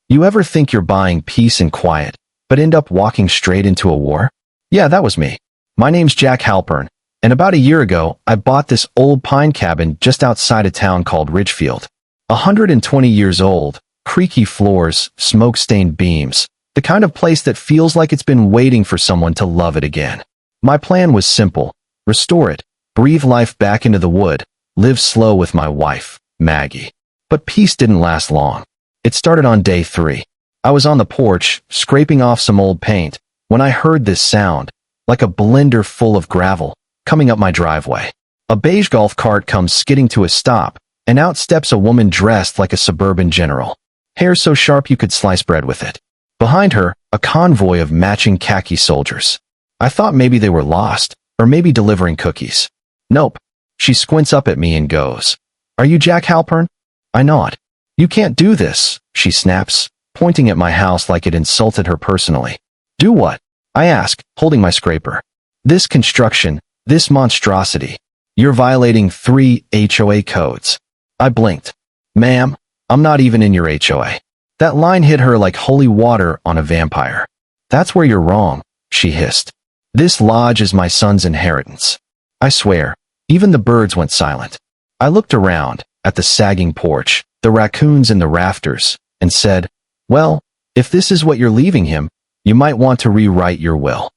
You ever think you're buying peace and quiet, but end up walking straight into a war? Yeah, that was me. My name's Jack Halpern, and about a year ago, I bought this old pine cabin just outside a town called Ridgefield. 120 years old, creaky floors, smoke-stained beams, the kind of place that feels like it's been waiting for someone to love it again. My plan was simple: restore it, breathe life back into the wood, live slow with my wife, Maggie. But peace didn't last long. It started on day 3. I was on the porch, scraping off some old paint, when I heard this sound, like a blender full of gravel, coming up my driveway. A beige golf cart comes skidding to a stop, and out steps a woman dressed like a suburban general. Hair so sharp you could slice bread with it. Behind her, a convoy of matching khaki soldiers. I thought maybe they were lost, or maybe delivering cookies. Nope. She squints up at me and goes, "Are you Jack Halpern?" I nod. "You can't do this," she snaps, pointing at my house like it insulted her personally. "Do what?" I ask, holding my scraper. "This construction, this monstrosity. You're violating 3 HOA codes." I blinked. "Ma'am, I'm not even in your HOA." That line hit her like holy water on a vampire. "That's where you're wrong," she hissed. "This lodge is my son's inheritance." I swear, even the birds went silent. I looked around, at the sagging porch, the raccoons in the rafters, and said, "Well, if this is what you're leaving him, you might want to rewrite your will."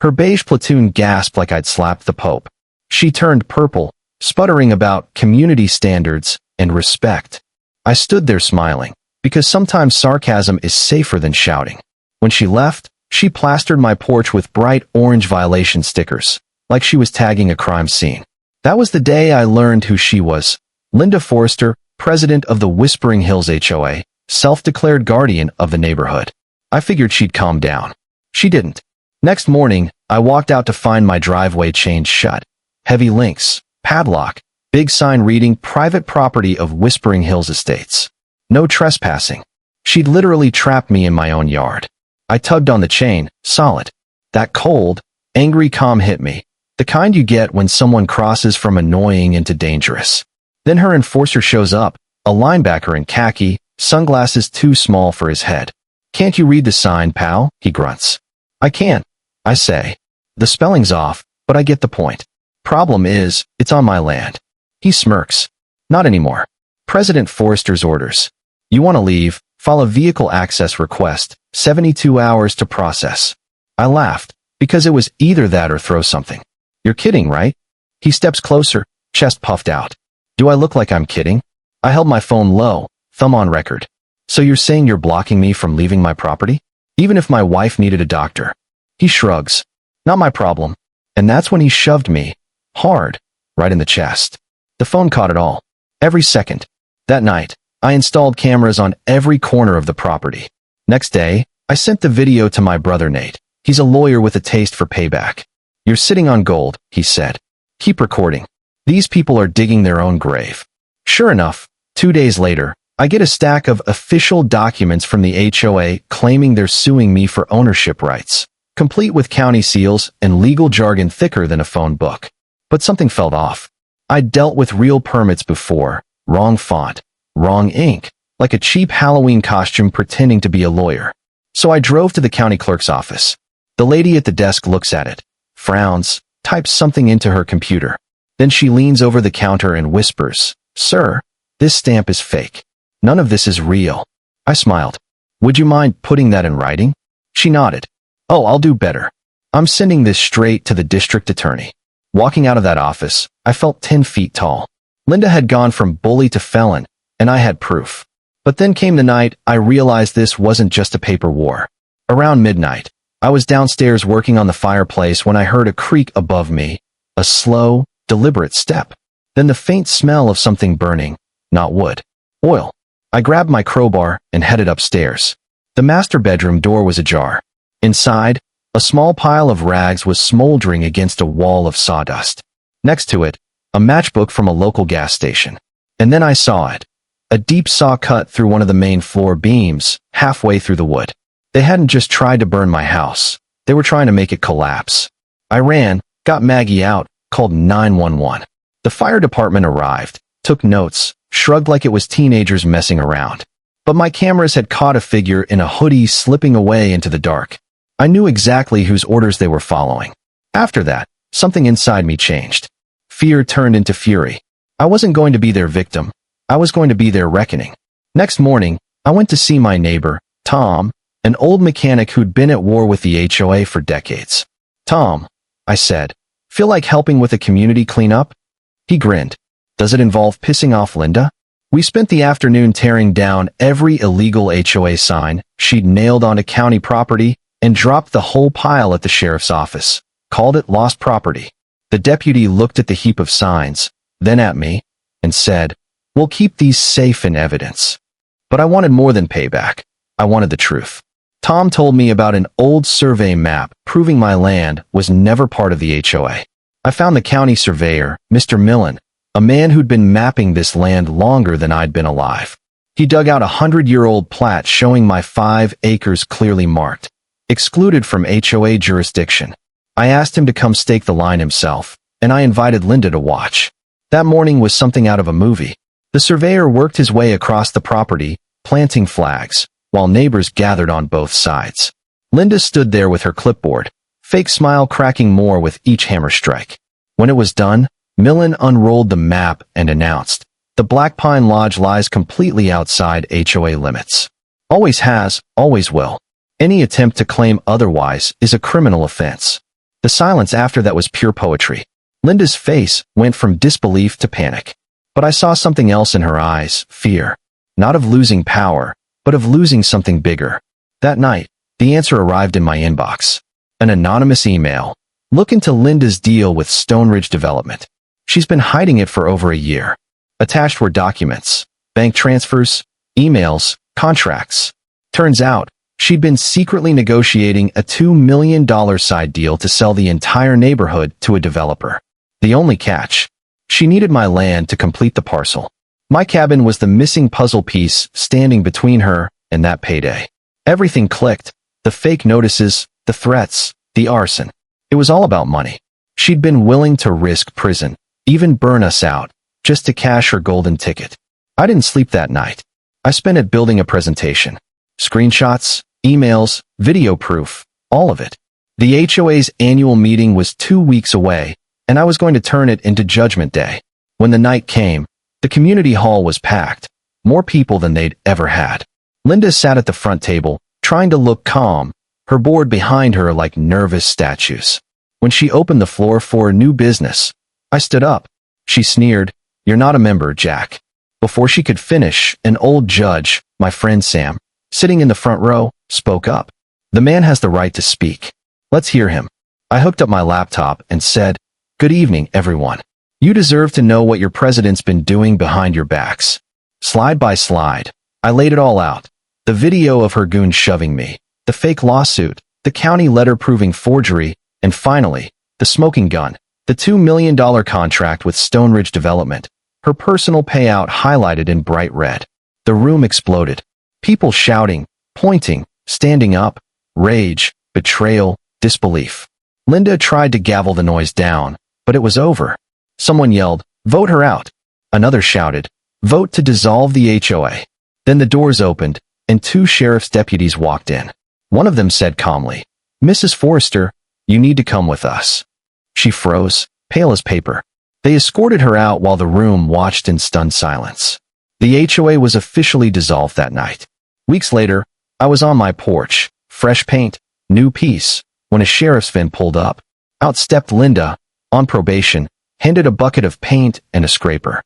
Her beige platoon gasped like I'd slapped the Pope. She turned purple, sputtering about community standards and respect. I stood there smiling, because sometimes sarcasm is safer than shouting. When she left, she plastered my porch with bright orange violation stickers, like she was tagging a crime scene. That was the day I learned who she was. Linda Forrester, president of the Whispering Hills HOA, self-declared guardian of the neighborhood. I figured she'd calm down. She didn't. Next morning, I walked out to find my driveway chained shut. Heavy links, padlock, big sign reading private property of Whispering Hills Estates. No trespassing. She'd literally trapped me in my own yard. I tugged on the chain, solid. That cold, angry calm hit me, the kind you get when someone crosses from annoying into dangerous. Then her enforcer shows up, a linebacker in khaki, sunglasses too small for his head. "Can't you read the sign, pal?" he grunts. "I can't," I say. "The spelling's off, but I get the point. Problem is, it's on my land." He smirks. "Not anymore. President Forrester's orders. You want to leave, file a vehicle access request, 72 hours to process." I laughed, because it was either that or throw something. "You're kidding, right?" He steps closer, chest puffed out. Do I look like I'm kidding? I held my phone low, thumb on record. "So you're saying you're blocking me from leaving my property? Even if my wife needed a doctor?" He shrugs. "Not my problem." And that's when he shoved me, hard, right in the chest. The phone caught it all. Every second. That night, I installed cameras on every corner of the property. Next day, I sent the video to my brother Nate. He's a lawyer with a taste for payback. "You're sitting on gold," he said. "Keep recording. These people are digging their own grave." Sure enough, 2 days later, I get a stack of official documents from the HOA claiming they're suing me for ownership rights, complete with county seals and legal jargon thicker than a phone book. But something felt off. I'd dealt with real permits before, wrong font, wrong ink, like a cheap Halloween costume pretending to be a lawyer. So I drove to the county clerk's office. The lady at the desk looks at it, frowns, types something into her computer. Then she leans over the counter and whispers, "Sir, this stamp is fake. None of this is real." I smiled. "Would you mind putting that in writing?" She nodded. "Oh, I'll do better. I'm sending this straight to the district attorney." Walking out of that office, I felt 10 feet tall. Linda had gone from bully to felon, and I had proof. But then came the night I realized this wasn't just a paper war. Around midnight, I was downstairs working on the fireplace when I heard a creak above me, a slow, deliberate step. Then the faint smell of something burning, not wood, oil. I grabbed my crowbar and headed upstairs. The master bedroom door was ajar. Inside, a small pile of rags was smoldering against a wall of sawdust. Next to it, a matchbook from a local gas station. And then I saw it. A deep saw cut through one of the main floor beams, halfway through the wood. They hadn't just tried to burn my house. They were trying to make it collapse. I ran, got Maggie out, called 911. The fire department arrived, took notes, shrugged like it was teenagers messing around. but my cameras had caught a figure in a hoodie slipping away into the dark. I knew exactly whose orders they were following. After that, something inside me changed. Fear turned into fury. I wasn't going to be their victim. I was going to be their reckoning. Next morning, I went to see my neighbor, Tom, an old mechanic who'd been at war with the HOA for decades. "Tom," I said, "feel like helping with a community cleanup?" He grinned. "Does it involve pissing off Linda?" We spent the afternoon tearing down every illegal HOA sign she'd nailed onto county property and dropped the whole pile at the sheriff's office. Called it lost property. The deputy looked at the heap of signs, then at me, and said, "We'll keep these safe in evidence." But I wanted more than payback. I wanted the truth. Tom told me about an old survey map proving my land was never part of the HOA. I found the county surveyor, Mr. Millen, a man who'd been mapping this land longer than I'd been alive. He dug out a 100-year-old plat showing my 5 acres clearly marked, excluded from HOA jurisdiction. I asked him to come stake the line himself, and I invited Linda to watch. That morning was something out of a movie. The surveyor worked his way across the property, planting flags, while neighbors gathered on both sides. Linda stood there with her clipboard, fake smile cracking more with each hammer strike. When it was done, Millen unrolled the map and announced, "The Black Pine Lodge lies completely outside HOA limits. Always has, always will. Any attempt to claim otherwise is a criminal offense." The silence after that was pure poetry. Linda's face went from disbelief to panic. But I saw something else in her eyes, fear. Not of losing power, but of losing something bigger. That night, the answer arrived in my inbox. An anonymous email. "Look into Linda's deal with Stone Ridge Development. She's been hiding it for over a year." Attached were documents, bank transfers, emails, contracts. Turns out, she'd been secretly negotiating a $2 million side deal to sell the entire neighborhood to a developer. The only catch: she needed my land to complete the parcel. My cabin was the missing puzzle piece standing between her and that payday. Everything clicked: the fake notices, the threats, the arson. It was all about money. She'd been willing to risk prison, even burn us out, just to cash her golden ticket. I didn't sleep that night. I spent it building a presentation. Screenshots, emails, video proof, all of it. The HOA's annual meeting was 2 weeks away, and I was going to turn it into Judgment Day. When the night came, the community hall was packed, more people than they'd ever had. Linda sat at the front table, trying to look calm, her board behind her like nervous statues. When she opened the floor for new business, I stood up. She sneered, "You're not a member, Jack." Before she could finish, an old judge, my friend Sam, sitting in the front row, spoke up. "The man has the right to speak. Let's hear him." I hooked up my laptop and said, "Good evening, everyone. You deserve to know what your president's been doing behind your backs." Slide by slide, I laid it all out. The video of her goon shoving me, the fake lawsuit, the county letter proving forgery, and finally, the smoking gun, the $2 million contract with Stone Ridge Development, her personal payout highlighted in bright red. The room exploded. People shouting, pointing, standing up, rage, betrayal, disbelief. Linda tried to gavel the noise down, but it was over. Someone yelled, "Vote her out." Another shouted, "Vote to dissolve the HOA." Then the doors opened, and 2 sheriff's deputies walked in. One of them said calmly, "Mrs. Forrester, you need to come with us." She froze, pale as paper. They escorted her out while the room watched in stunned silence. The HOA was officially dissolved that night. Weeks later, I was on my porch, fresh paint, new piece, when a sheriff's van pulled up. Out stepped Linda, on probation, handed a bucket of paint and a scraper.